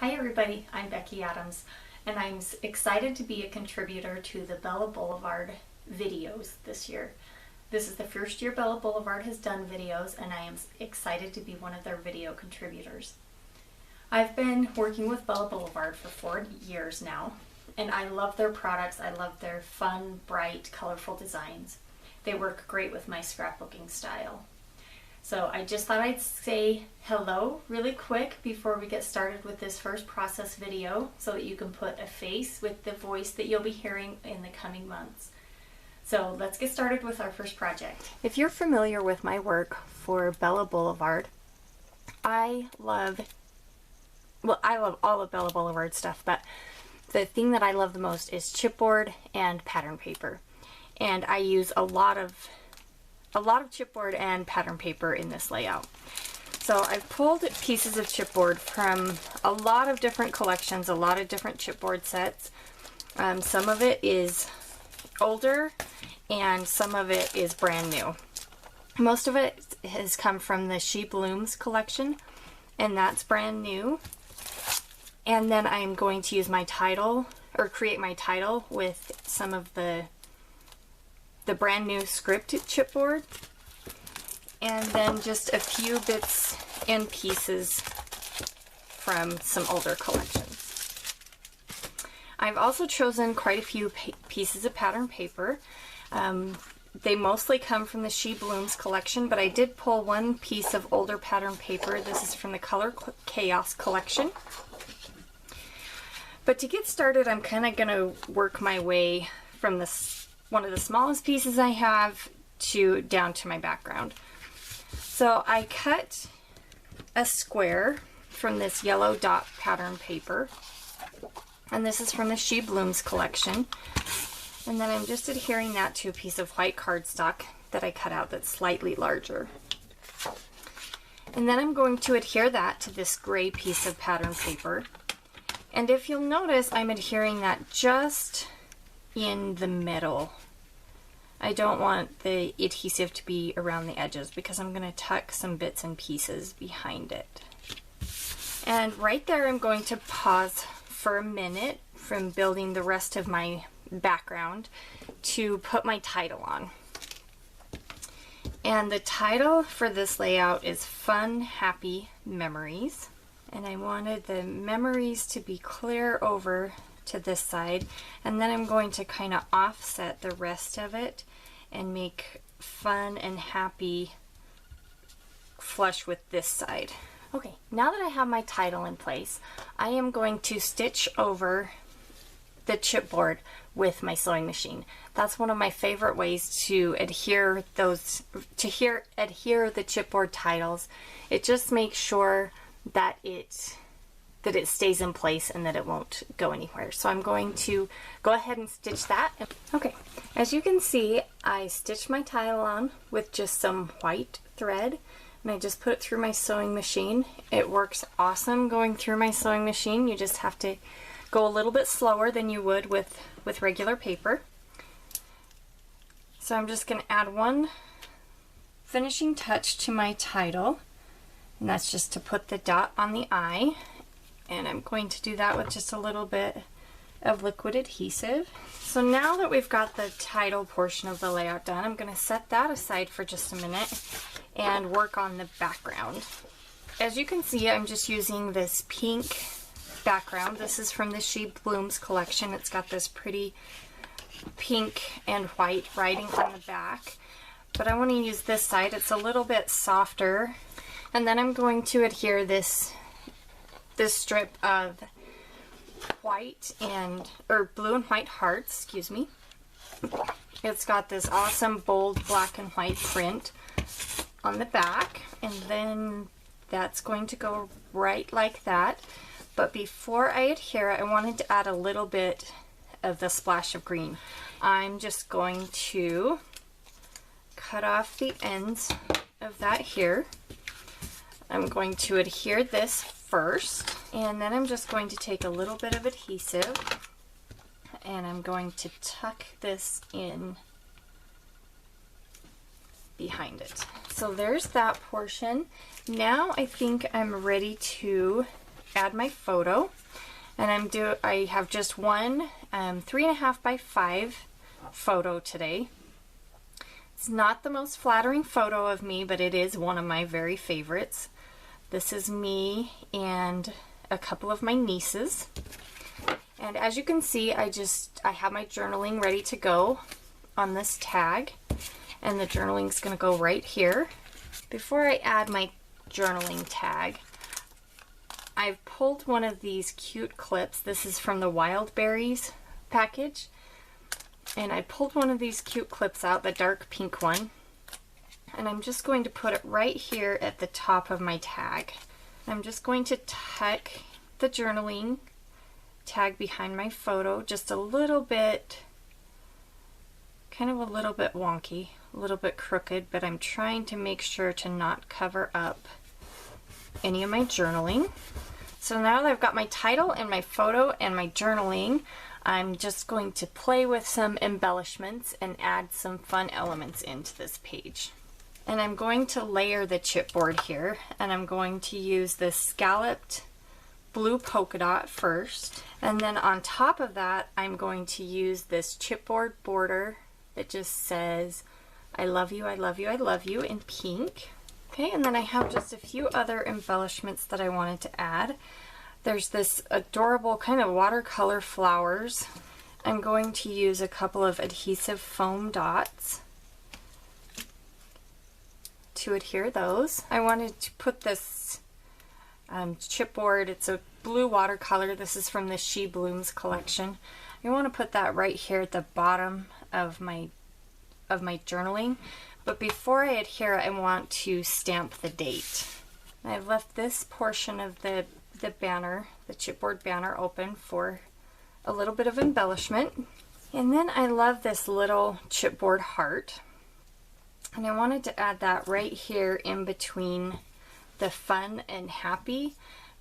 Hi everybody, I'm Becky Adams, and I'm excited to be a contributor to the Bella Boulevard videos this year. This is the first year Bella Boulevard has done videos, and I am excited to be one of their video contributors. I've been working with Bella Boulevard for 4 years now, and I love their products. I love their fun, bright, colorful designs. They work great with my scrapbooking style. So I just thought I'd say hello really quick before we get started with this first process video so that you can put a face with the voice that you'll be hearing in the coming months. So let's get started with our first project. If you're familiar with my work for Bella Boulevard, I love all of Bella Boulevard stuff, but the thing that I love the most is chipboard and pattern paper. And I use a lot of chipboard and pattern paper in this layout. So I've pulled pieces of chipboard from a lot of different collections, a lot of different chipboard sets. Some of it is older and some of it is brand new. Most of it has come from the She Blooms collection, and that's brand new. And then I'm going to use my title, or create my title with some of the brand new script chipboard, and then just a few bits and pieces from some older collections. I've also chosen quite a few pieces of pattern paper. They mostly come from the She Blooms collection, but I did pull one piece of older pattern paper. This is from the Color Chaos collection. But to get started, I'm kind of going to work my way from one of the smallest pieces I have down to my background. So I cut a square from this yellow dot pattern paper, and this is from the She Blooms collection. And then I'm just adhering that to a piece of white cardstock that I cut out that's slightly larger. And then I'm going to adhere that to this gray piece of pattern paper. And if you'll notice, I'm adhering that just in the middle. I don't want the adhesive to be around the edges because I'm going to tuck some bits and pieces behind it. And right there I'm going to pause for a minute from building the rest of my background to put my title on. And the title for this layout is Fun Happy Memories. And I wanted the memories to be clear over to this side, and then I'm going to kind of offset the rest of it and make fun and happy flush with this side. Okay, now that I have my title in place, I am going to stitch over the chipboard with my sewing machine. That's one of my favorite ways to adhere the chipboard titles. It just makes sure that it stays in place and that it won't go anywhere. So I'm going to go ahead and stitch that. Okay, as you can see, I stitched my title on with just some white thread, and I just put it through my sewing machine. It works awesome going through my sewing machine. You just have to go a little bit slower than you would with regular paper. So I'm just going to add one finishing touch to my title, and that's just to put the dot on the eye. And I'm going to do that with just a little bit of liquid adhesive. So now that we've got the title portion of the layout done, I'm going to set that aside for just a minute and work on the background. As you can see, I'm just using this pink background. This is from the She Blooms collection. It's got this pretty pink and white writing on the back. But I want to use this side. It's a little bit softer. And then I'm going to adhere this strip of blue and white hearts, excuse me. It's got this awesome bold black and white print on the back, and then that's going to go right like that. But before I adhere it, I wanted to add a little bit of the splash of green. I'm just going to cut off the ends of that here. I'm going to adhere this first, and then I'm just going to take a little bit of adhesive and I'm going to tuck this in behind it. So there's that portion. Now I think I'm ready to add my photo. And I have just one 3.5 by 5 photo today. It's not the most flattering photo of me, but it is one of my very favorites. This is me and a couple of my nieces. And as you can see, I have my journaling ready to go on this tag. And the journaling's going to go right here. Before I add my journaling tag, I've pulled one of these cute clips. This is from the Wild Berries package. And I pulled one of these cute clips out, the dark pink one. And I'm just going to put it right here at the top of my tag. I'm just going to tuck the journaling tag behind my photo just a little bit, kind of a little bit wonky, a little bit crooked, but I'm trying to make sure to not cover up any of my journaling. So now that I've got my title and my photo and my journaling, I'm just going to play with some embellishments and add some fun elements into this page. And I'm going to layer the chipboard here, and I'm going to use this scalloped blue polka dot first, and then on top of that I'm going to use this chipboard border that just says I love you, I love you, I love you in pink. Okay, and then I have just a few other embellishments that I wanted to add. There's this adorable kind of watercolor flowers. I'm going to use a couple of adhesive foam dots to adhere those. I wanted to put this chipboard, it's a blue watercolor. This is from the She Blooms collection. I want to put that right here at the bottom of my journaling. But before I adhere, I want to stamp the date. I've left this portion of the banner, the chipboard banner, open for a little bit of embellishment. And then I love this little chipboard heart. And I wanted to add that right here in between the fun and happy,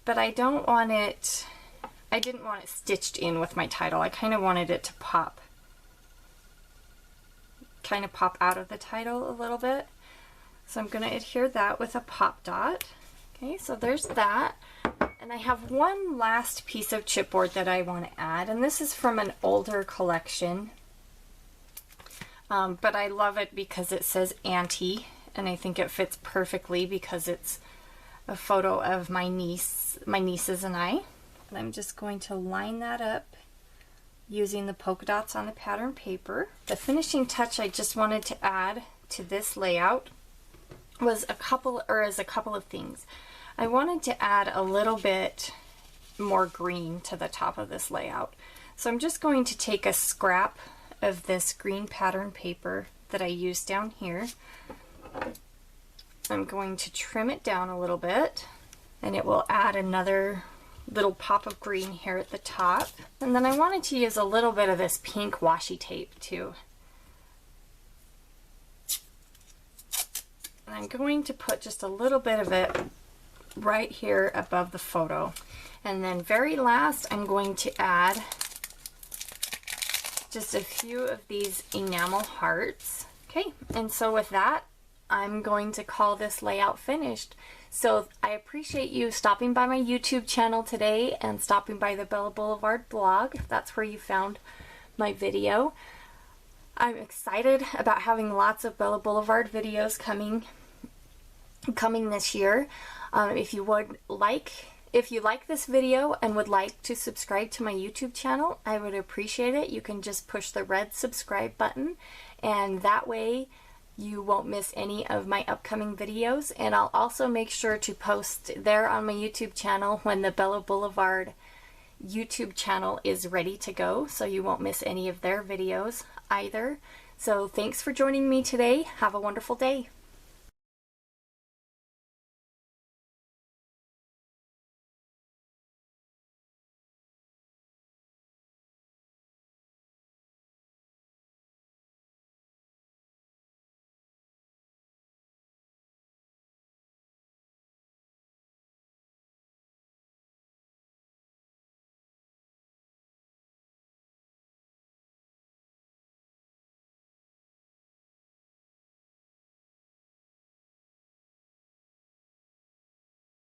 but I didn't want it stitched in with my title. I kind of wanted it to pop out of the title a little bit. So I'm going to adhere that with a pop dot. Okay, so there's that. And I have one last piece of chipboard that I want to add, and this is from an older collection. But I love it because it says Auntie, and I think it fits perfectly because it's a photo of my nieces and I. And I'm just going to line that up using the polka dots on the pattern paper. The finishing touch I just wanted to add to this layout was a couple of things. I wanted to add a little bit more green to the top of this layout. So I'm just going to take a scrap of this green pattern paper that I used down here. I'm going to trim it down a little bit, and it will add another little pop of green here at the top. And then I wanted to use a little bit of this pink washi tape too. And I'm going to put just a little bit of it right here above the photo. And then very last, I'm going to add just a few of these enamel hearts. Okay, and so with that, I'm going to call this layout finished. So I appreciate you stopping by my YouTube channel today and stopping by the Bella Boulevard blog, if that's where you found my video. I'm excited about having lots of Bella Boulevard videos coming this year. If you like this video and would like to subscribe to my YouTube channel, I would appreciate it. You can just push the red subscribe button, and that way you won't miss any of my upcoming videos. And I'll also make sure to post there on my YouTube channel when the Bella Boulevard YouTube channel is ready to go, so you won't miss any of their videos either. So thanks for joining me today. Have a wonderful day.